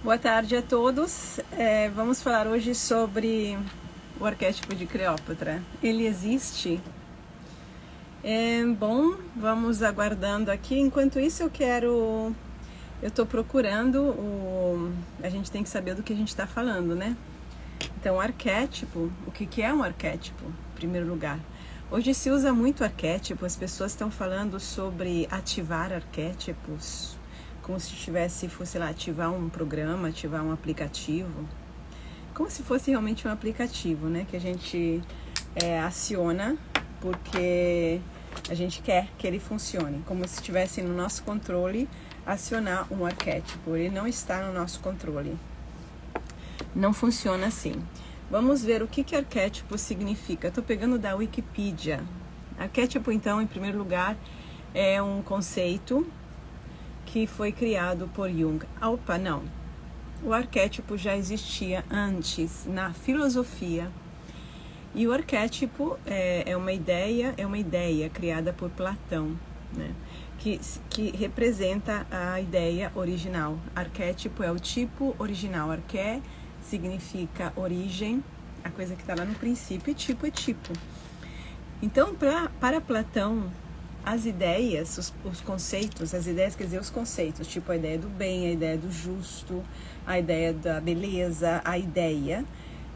Boa tarde a todos. Vamos falar hoje sobre o arquétipo de Cleópatra. Ele existe? Bom, vamos aguardando aqui. Enquanto isso, eu estou procurando, a gente tem que saber do que a gente está falando, né? Então, arquétipo, o que é um arquétipo, em primeiro lugar? Hoje se usa muito arquétipo, as pessoas estão falando sobre ativar arquétipos, como se fosse lá, ativar um programa, ativar um aplicativo, como se fosse realmente um aplicativo, né, que a gente aciona porque a gente quer que ele funcione, como se estivesse no nosso controle acionar um arquétipo. Ele não está no nosso controle, não funciona assim. Vamos ver o que arquétipo significa. Estou pegando da Wikipedia. Arquétipo, então, em primeiro lugar, é um conceito que foi criado por Jung. Opa, não. O arquétipo já existia antes na filosofia. E o arquétipo é uma ideia criada por Platão, né? Que representa a ideia original. Arquétipo é o tipo original. Arqué significa origem, a coisa que está lá no princípio, e tipo é tipo. Então, para Platão, as ideias, os conceitos, as ideias quer dizer os conceitos, tipo a ideia do bem, a ideia do justo, a ideia da beleza, a ideia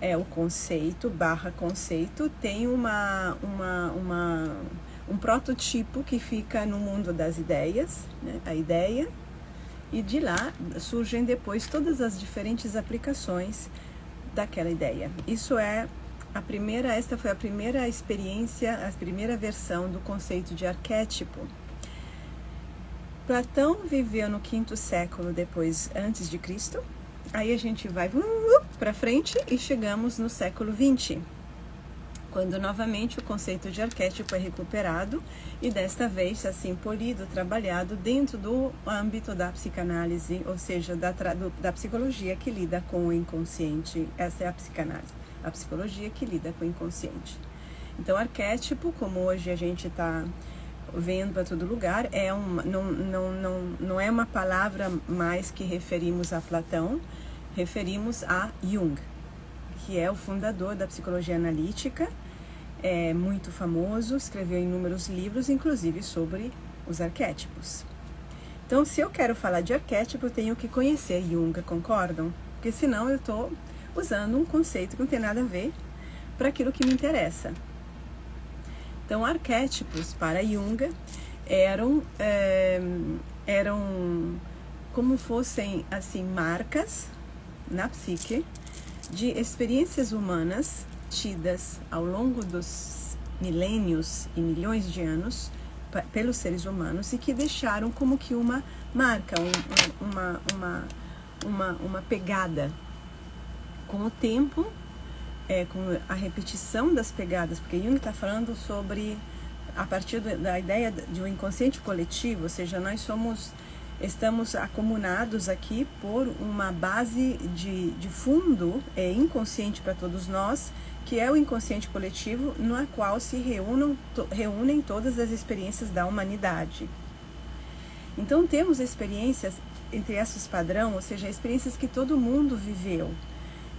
é o conceito, conceito, tem um prototipo que fica no mundo das ideias, né? A ideia, e de lá surgem depois todas as diferentes aplicações daquela ideia. Esta foi a primeira experiência, a primeira versão do conceito de arquétipo. Platão viveu no 5º século depois, antes de Cristo. Aí a gente vai para frente e chegamos no século 20, quando novamente o conceito de arquétipo é recuperado e desta vez assim polido, trabalhado dentro do âmbito da psicanálise, ou seja, da psicologia que lida com o inconsciente. Essa é a psicanálise, a psicologia que lida com o inconsciente. Então, arquétipo, como hoje a gente está vendo para todo lugar, não é uma palavra mais que referimos a Platão, referimos a Jung, que é o fundador da psicologia analítica. É muito famoso, escreveu inúmeros livros, inclusive sobre os arquétipos. Então, se eu quero falar de arquétipo, eu tenho que conhecer Jung, concordam? Porque senão eu estou usando um conceito que não tem nada a ver para aquilo que me interessa. Então, arquétipos para Jung eram como fossem assim marcas na psique de experiências humanas tidas ao longo dos milênios e milhões de anos pelos seres humanos e que deixaram como que uma marca, uma pegada. Com o tempo, com a repetição das pegadas, porque Jung está falando sobre, a partir da ideia de um inconsciente coletivo, ou seja, estamos acumunados aqui por uma base de fundo inconsciente para todos nós, que é o inconsciente coletivo, no qual se reúnem todas as experiências da humanidade. Então temos experiências entre essas padrão, ou seja, experiências que todo mundo viveu,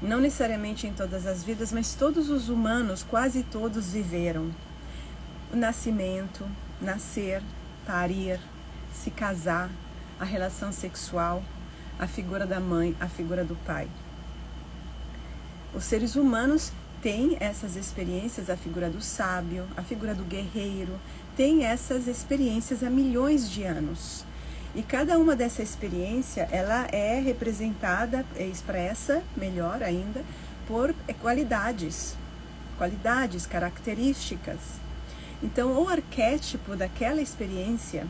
não necessariamente em todas as vidas, mas todos os humanos, quase todos viveram. O nascimento, nascer, parir, se casar, a relação sexual, a figura da mãe, a figura do pai. Os seres humanos têm essas experiências, a figura do sábio, a figura do guerreiro, tem essas experiências há milhões de anos. E cada uma dessa experiência, ela é representada, expressa, melhor ainda, por qualidades, características. Então, o arquétipo daquela experiência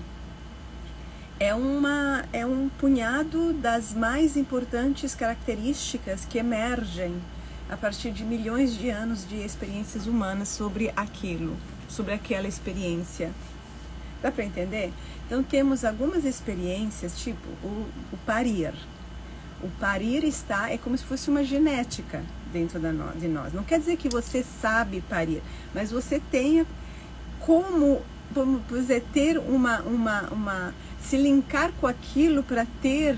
é um punhado das mais importantes características que emergem a partir de milhões de anos de experiências humanas sobre aquela experiência. Dá para entender? Então, temos algumas experiências, tipo o parir. O parir é como se fosse uma genética dentro de nós. Não quer dizer que você sabe parir, mas você tenha como, vamos dizer, ter se linkar com aquilo para ter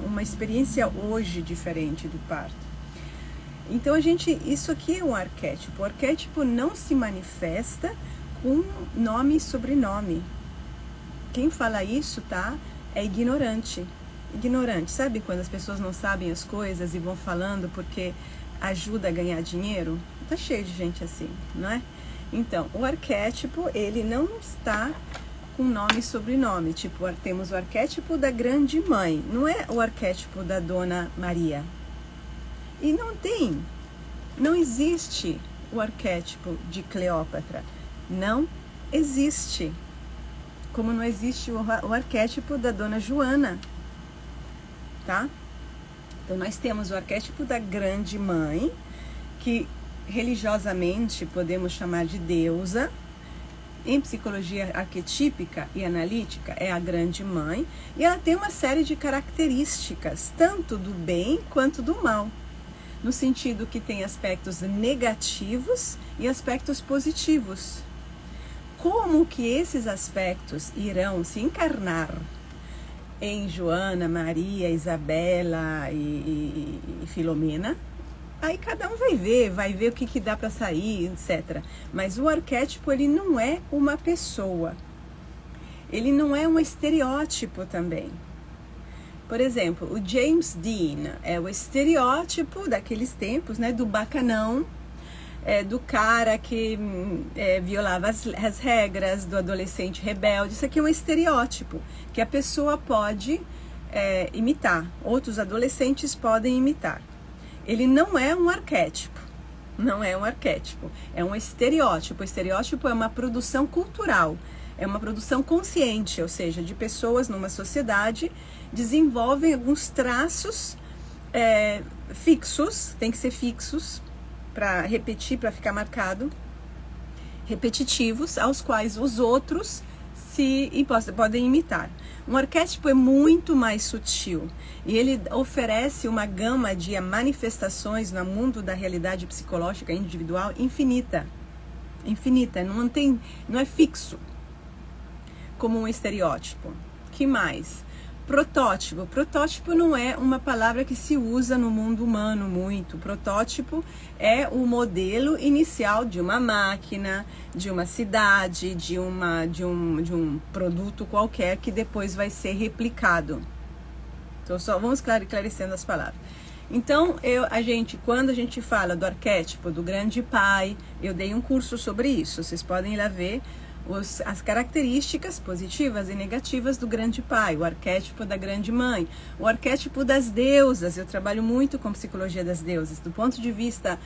uma experiência hoje diferente do parto. Então isso aqui é um arquétipo. O arquétipo não se manifesta com nome e sobrenome. Quem fala isso, tá? É ignorante. Ignorante, sabe quando as pessoas não sabem as coisas e vão falando porque ajuda a ganhar dinheiro? Tá cheio de gente assim, não é? Então, o arquétipo, ele não está com nome e sobrenome. Tipo, temos o arquétipo da grande mãe, não é o arquétipo da Dona Maria. E não existe o arquétipo de Cleópatra. Não existe. Como não existe o arquétipo da Dona Joana, tá? Então, nós temos o arquétipo da grande mãe, que religiosamente podemos chamar de deusa. Em psicologia arquetípica e analítica, é a grande mãe. E ela tem uma série de características, tanto do bem quanto do mal. No sentido que tem aspectos negativos e aspectos positivos. Como que esses aspectos irão se encarnar em Joana, Maria, Isabela e Filomena? Aí cada um vai ver o que dá para sair, etc. Mas o arquétipo, ele não é uma pessoa. Ele não é um estereótipo também. Por exemplo, o James Dean é o estereótipo daqueles tempos, né, do bacanão, do cara que violava as regras, do adolescente rebelde. Isso aqui é um estereótipo que a pessoa pode imitar, outros adolescentes podem imitar. Ele não é um arquétipo, não é um arquétipo, é um estereótipo. O estereótipo é uma produção cultural, é uma produção consciente, ou seja, de pessoas numa sociedade desenvolvem alguns traços fixos, tem que ser fixos, para repetir, para ficar marcado, repetitivos, aos quais os outros podem imitar. Um arquétipo é muito mais sutil e ele oferece uma gama de manifestações no mundo da realidade psicológica individual infinita. Infinita, não é fixo como um estereótipo. Que mais? Protótipo. Protótipo não é uma palavra que se usa no mundo humano muito. Protótipo é o modelo inicial de uma máquina, de uma cidade, de um produto qualquer que depois vai ser replicado. Então, só vamos esclarecendo as palavras. Então, quando a gente fala do arquétipo do grande pai, eu dei um curso sobre isso. Vocês podem ir lá ver as características positivas e negativas do grande pai, o arquétipo da grande mãe, o arquétipo das deusas. Eu trabalho muito com psicologia das deusas, do ponto de vista,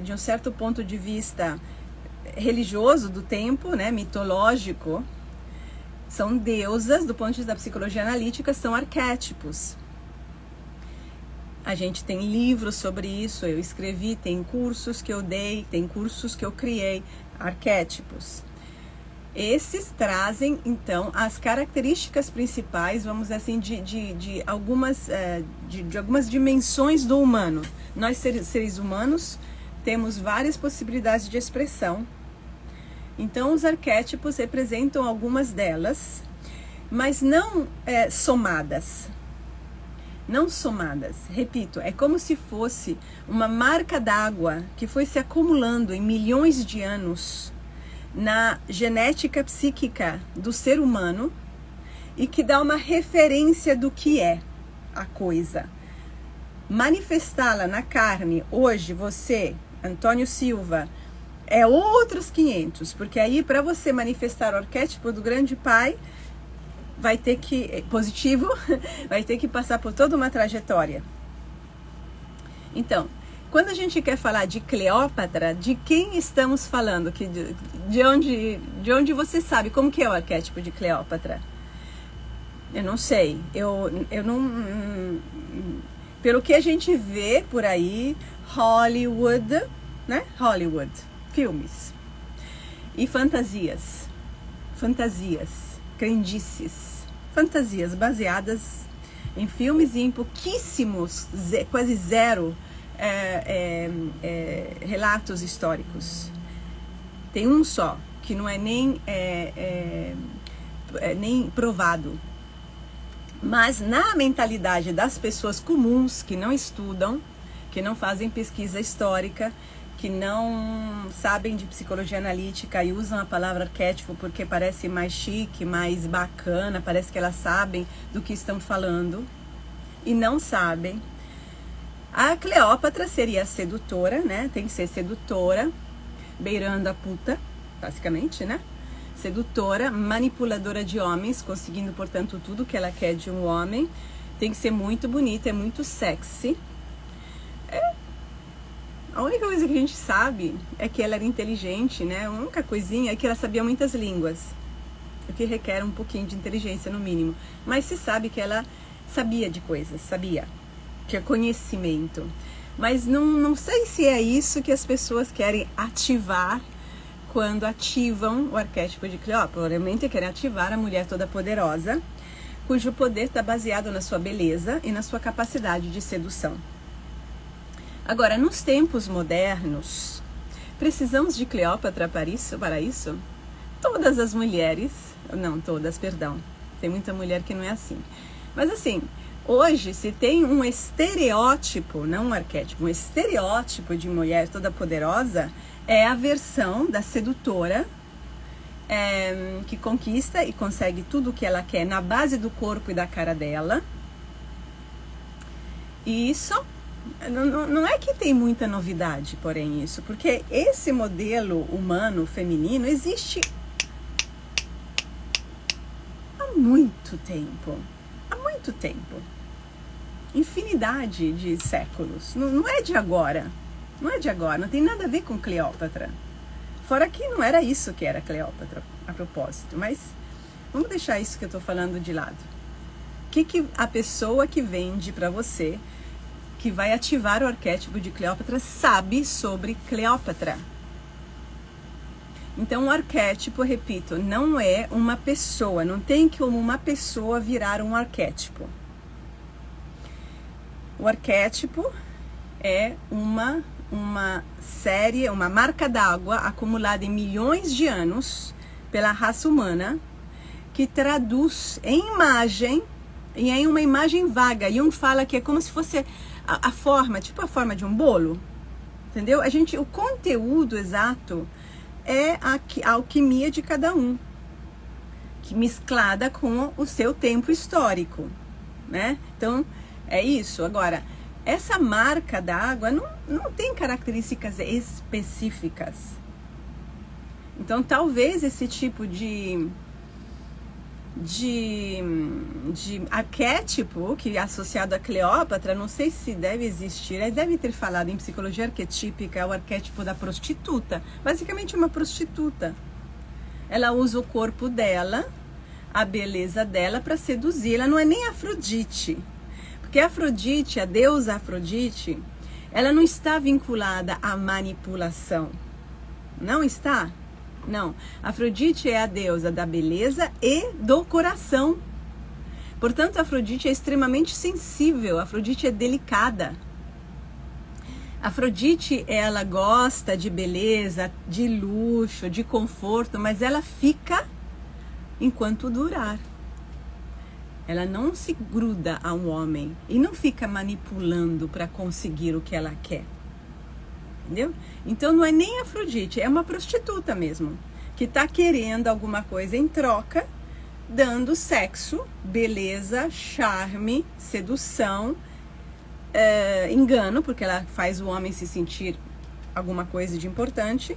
de um certo ponto de vista religioso do tempo, né, mitológico. São deusas, do ponto de vista da psicologia analítica, são arquétipos. A gente tem livros sobre isso, eu escrevi, tem cursos que eu dei, tem cursos que eu criei, arquétipos. Esses trazem, então, as características principais, vamos dizer assim, de algumas dimensões do humano. Nós, seres humanos, temos várias possibilidades de expressão. Então, os arquétipos representam algumas delas, mas não somadas. Não somadas, repito, é como se fosse uma marca d'água que foi se acumulando em milhões de anos na genética psíquica do ser humano e que dá uma referência do que é a coisa. Manifestá-la na carne, hoje você, Antônio Silva, é outros 500, porque aí para você manifestar o arquétipo do grande pai, vai ter que, positivo, vai ter que passar por toda uma trajetória. Então, quando a gente quer falar de Cleópatra, de quem estamos falando? De onde você sabe? Como que é o arquétipo de Cleópatra? Eu não sei. Eu não... Pelo que a gente vê por aí, Hollywood, né? Hollywood, filmes. E fantasias. Crendices. Fantasias baseadas em filmes e em pouquíssimos, quase zero relatos históricos. Tem um só, que não é nem nem provado. Mas na mentalidade das pessoas comuns que não estudam, que não fazem pesquisa histórica, que não sabem de psicologia analítica e usam a palavra arquétipo porque parece mais chique, mais bacana, parece que elas sabem do que estão falando e não sabem. A Cleópatra seria sedutora, né? Tem que ser sedutora, beirando a puta, basicamente, né? Sedutora, manipuladora de homens, conseguindo, portanto, tudo que ela quer de um homem. Tem que ser muito bonita, é muito sexy. A única coisa que a gente sabe é que ela era inteligente, né? A única coisinha é que ela sabia muitas línguas, o que requer um pouquinho de inteligência, no mínimo. Mas se sabe que ela sabia de coisas, sabia. Que é conhecimento. Mas não sei se é isso que as pessoas querem ativar quando ativam o arquétipo de Cleópatra. Provavelmente querem ativar a mulher toda poderosa, cujo poder está baseado na sua beleza e na sua capacidade de sedução. Agora, nos tempos modernos, precisamos de Cleópatra para isso? Todas as mulheres, não todas, perdão, tem muita mulher que não é assim. Mas assim, hoje se tem um estereótipo, não um arquétipo, um estereótipo de mulher toda poderosa, é a versão da sedutora, que conquista e consegue tudo o que ela quer na base do corpo e da cara dela. E isso não é que tem muita novidade, porém isso, porque esse modelo humano feminino existe há muito tempo. Há muito tempo. Infinidade de séculos. Não é de agora. Não é de agora. Não tem nada a ver com Cleópatra. Fora que não era isso que era Cleópatra, a propósito. Mas vamos deixar isso que eu estou falando de lado. O que a pessoa que vende para você, que vai ativar o arquétipo de Cleópatra, sabe sobre Cleópatra? Então, o arquétipo, repito, não é uma pessoa. Não tem como uma pessoa virar um arquétipo. O arquétipo é uma série, uma marca d'água acumulada em milhões de anos pela raça humana, que traduz em imagem, e em uma imagem vaga. E fala que é como se fosse a forma, tipo a forma de um bolo. Entendeu? O conteúdo exato é a alquimia de cada um, que mesclada com o seu tempo histórico, né? Então, é isso. Agora, essa marca d'água não tem características específicas. Então, talvez esse tipo de arquétipo que é associado a Cleópatra, não sei se deve existir, deve ter falado em psicologia arquetípica, o arquétipo da prostituta, basicamente uma prostituta. Ela usa o corpo dela, a beleza dela para seduzir. Ela não é nem Afrodite, porque Afrodite, a deusa Afrodite, ela não está vinculada à manipulação, não está. Não, Afrodite é a deusa da beleza e do coração. Portanto, Afrodite é extremamente sensível, Afrodite é delicada. Afrodite, ela gosta de beleza, de luxo, de conforto, mas ela fica enquanto durar. Ela não se gruda a um homem e não fica manipulando para conseguir o que ela quer. Entendeu? Então não é nem Afrodite, é uma prostituta mesmo, que está querendo alguma coisa em troca, dando sexo, beleza, charme, sedução, engano, porque ela faz o homem se sentir alguma coisa de importante,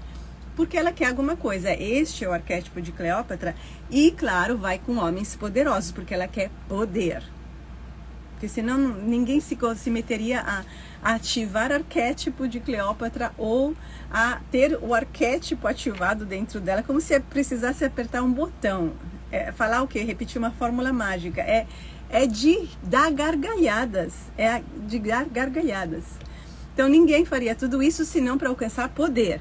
porque ela quer alguma coisa. Este é o arquétipo de Cleópatra e, claro, vai com homens poderosos, porque ela quer poder. Porque senão ninguém se meteria a ativar o arquétipo de Cleópatra ou a ter o arquétipo ativado dentro dela, como se precisasse apertar um botão. Falar o quê? Repetir uma fórmula mágica. É de dar gargalhadas. É de dar gargalhadas. Então ninguém faria tudo isso senão para alcançar poder.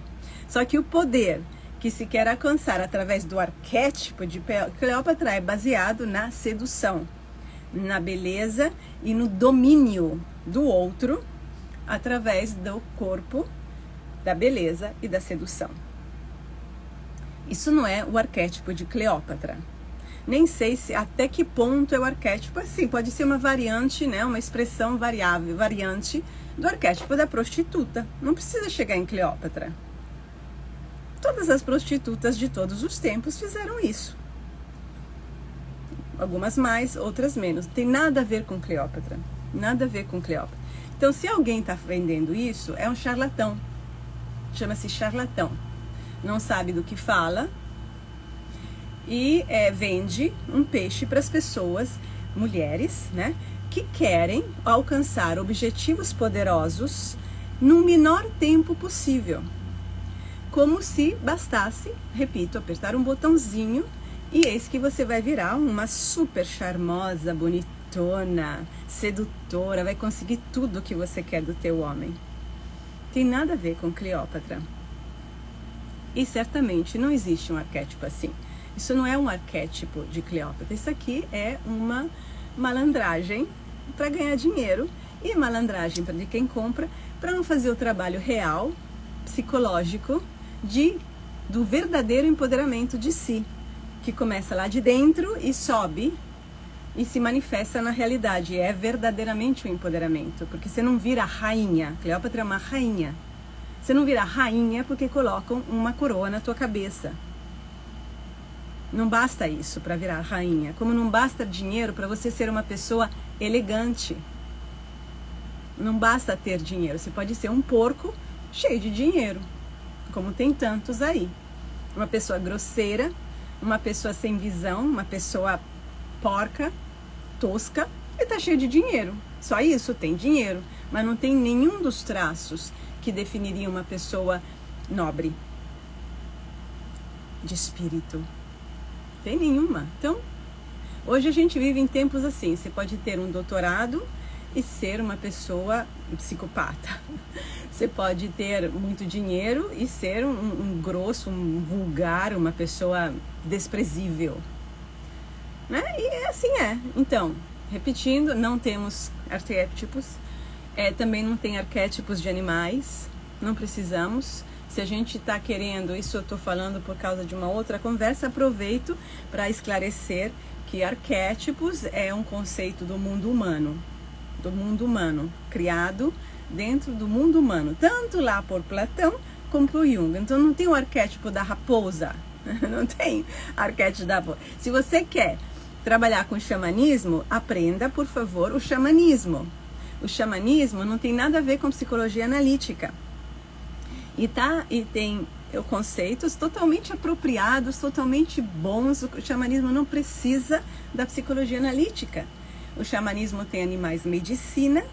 Só que o poder que se quer alcançar através do arquétipo de Cleópatra é baseado na sedução, na beleza e no domínio do outro através do corpo, da beleza e da sedução. Isso não é o arquétipo de Cleópatra. Nem sei se até que ponto é o arquétipo. Assim, pode ser uma variante, né? Uma expressão variante do arquétipo da prostituta. Não precisa chegar em Cleópatra. Todas as prostitutas de todos os tempos fizeram isso. Algumas mais, outras menos. Tem nada a ver com Cleópatra. Nada a ver com Cleópatra. Então, se alguém está vendendo isso, é um charlatão. Chama-se charlatão. Não sabe do que fala e vende um peixe para as pessoas, mulheres, né, que querem alcançar objetivos poderosos no menor tempo possível. Como se bastasse, repito, apertar um botãozinho e eis que você vai virar uma super charmosa, bonitona, sedutora, vai conseguir tudo o que você quer do teu homem. Tem nada a ver com Cleópatra. E certamente não existe um arquétipo assim. Isso não é um arquétipo de Cleópatra. Isso aqui é uma malandragem para ganhar dinheiro e malandragem de quem compra para não fazer o trabalho real, psicológico, do verdadeiro empoderamento de si, que começa lá de dentro e sobe e se manifesta na realidade. É verdadeiramente o empoderamento, porque você não vira rainha. Cleópatra é uma rainha. Você não vira rainha porque colocam uma coroa na tua cabeça. Não basta isso para virar rainha. Como não basta dinheiro para você ser uma pessoa elegante. Não basta ter dinheiro. Você pode ser um porco cheio de dinheiro, como tem tantos aí. Uma pessoa grosseira, uma pessoa sem visão, uma pessoa porca, tosca, e tá cheio de dinheiro. Só isso, tem dinheiro, mas não tem nenhum dos traços que definiria uma pessoa nobre, de espírito. Tem nenhuma. Então, hoje a gente vive em tempos assim. Você pode ter um doutorado e ser uma pessoa psicopata. Você pode ter muito dinheiro e ser um grosso, um vulgar, uma pessoa desprezível. Né? E assim é. Então, repetindo, não temos arquétipos. Também não tem arquétipos de animais. Não precisamos. Se a gente está querendo, isso eu estou falando por causa de uma outra conversa, aproveito para esclarecer que arquétipos é um conceito do mundo humano, criado dentro do mundo humano, tanto lá por Platão como por Jung. Então não tem o arquétipo da raposa, não tem arquétipo da raposa. Se você quer trabalhar com xamanismo, aprenda, por favor, o xamanismo. O xamanismo não tem nada a ver com psicologia analítica. E tem conceitos totalmente apropriados, totalmente bons. O xamanismo não precisa da psicologia analítica. O xamanismo tem animais medicina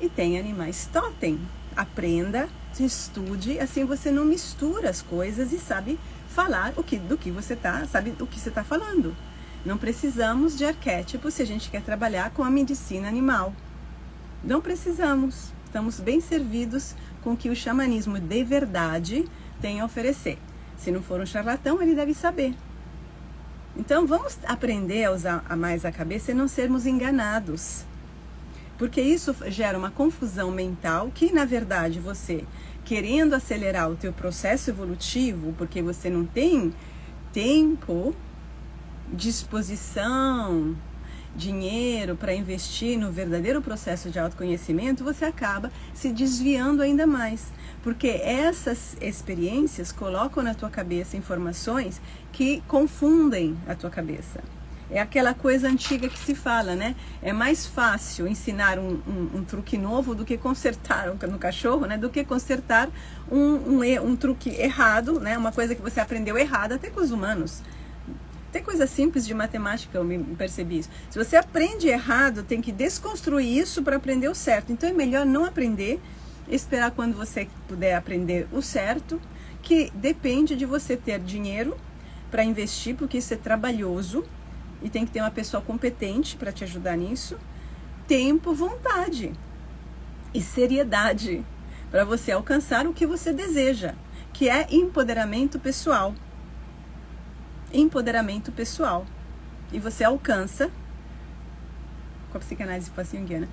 e tem animais totem. Aprenda, estude, assim você não mistura as coisas e sabe falar sabe do que você está falando. Não precisamos de arquétipos se a gente quer trabalhar com a medicina animal. Não precisamos. Estamos bem servidos com o que o xamanismo de verdade tem a oferecer. Se não for um charlatão, ele deve saber. Então, vamos aprender a usar mais a cabeça e não sermos enganados. Porque isso gera uma confusão mental que, na verdade, você, querendo acelerar o teu processo evolutivo, porque você não tem tempo, disposição, dinheiro para investir no verdadeiro processo de autoconhecimento, você acaba se desviando ainda mais. Porque essas experiências colocam na tua cabeça informações que confundem a tua cabeça. É aquela coisa antiga que se fala, né? É mais fácil ensinar um truque novo do que consertar no cachorro, né? Do que consertar um truque errado, né? Uma coisa que você aprendeu errada, até com os humanos. Tem coisa simples de matemática, eu me percebi isso. Se você aprende errado, tem que desconstruir isso para aprender o certo. Então é melhor não aprender, esperar quando você puder aprender o certo, que depende de você ter dinheiro para investir, porque isso é trabalhoso e tem que ter uma pessoa competente para te ajudar nisso. Tempo, vontade e seriedade para você alcançar o que você deseja, que é empoderamento pessoal. Empoderamento pessoal. E você alcança com a psicanálise junguiana.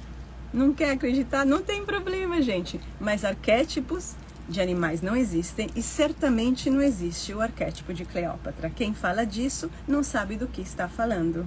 Não quer acreditar? Não tem problema, gente. Mas arquétipos de animais não existem e certamente não existe o arquétipo de Cleópatra. Quem fala disso não sabe do que está falando.